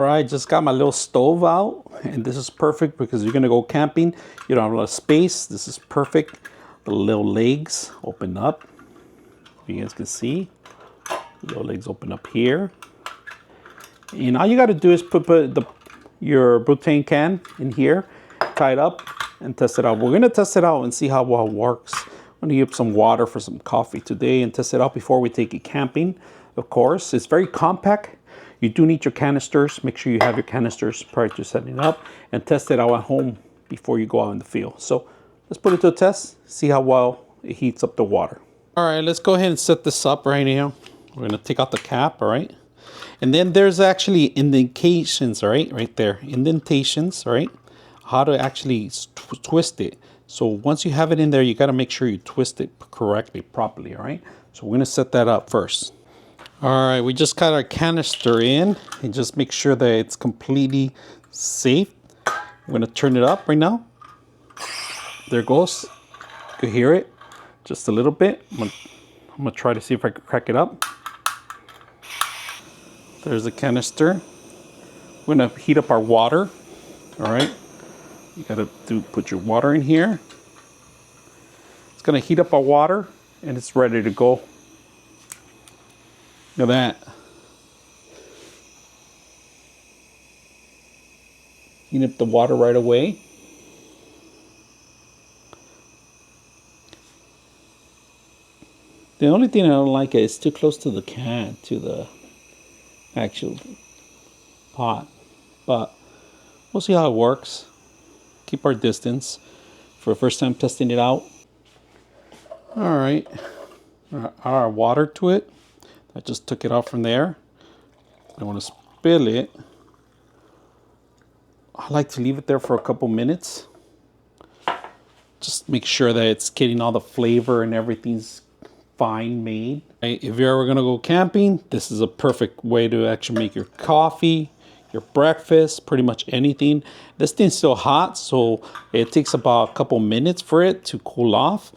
All right, just got my little stove out, and this is perfect because you're gonna go camping. You don't have a lot of space. This is perfect. The little legs open up. You guys can see, the little legs open up here. And all you gotta do is put your butane can in here, tie it up, and test it out. We're gonna test it out and see how well it works. I'm gonna give some water for some coffee today and test it out before we take it camping. Of course, it's very compact. You do need your canisters. Make sure you have your canisters prior to setting it up, and test it out at home before you go out in the field. So let's put it to a test, see how well it heats up the water. All right, let's go ahead and set this up right now. We're gonna take out the cap, all right? And then there's actually indentations, all right there, indentations, all right? How to actually twist it. So once you have it in there, you gotta make sure you twist it correctly, properly, all right? So we're gonna set that up first. All right, we just got our canister in, and just make sure that it's completely safe. I'm gonna turn it up right now. There it goes. You can hear it just a little bit. I'm gonna try to see if I can crack it up. There's the canister. We're gonna heat up our water. All right, you gotta put your water in here. It's gonna heat up our water, and it's ready to go. Look at that. Heat up the water right away. The only thing I don't like is too close to the can, to the actual pot. But we'll see how it works. Keep our distance for the first time testing it out. All right, our water to it. I just took it off from there. I want to spill it. I like to leave it there for a couple minutes. Just make sure that it's getting all the flavor and everything's fine made. If you're ever gonna go camping, this is a perfect way to actually make your coffee, your breakfast, pretty much anything. This thing's still hot, so it takes about a couple minutes for it to cool off.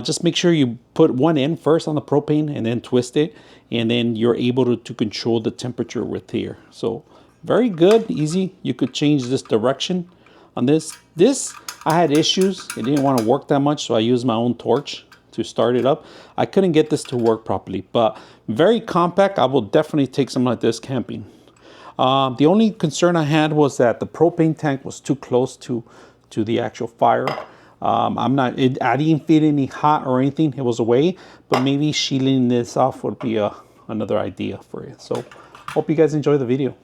Just make sure you put one end first on the propane and then twist it, and then you're able to control the temperature with here. So very good, easy. You could change this direction on this. This, I had issues. It didn't want to work that much, so I used my own torch to start it up. I couldn't get this to work properly, but very compact. I will definitely take something like this camping. The only concern I had was that the propane tank was too close to the actual fire. I didn't feel any hot or anything. It was away, but maybe shielding this off would be another idea for you. So hope you guys enjoy the video.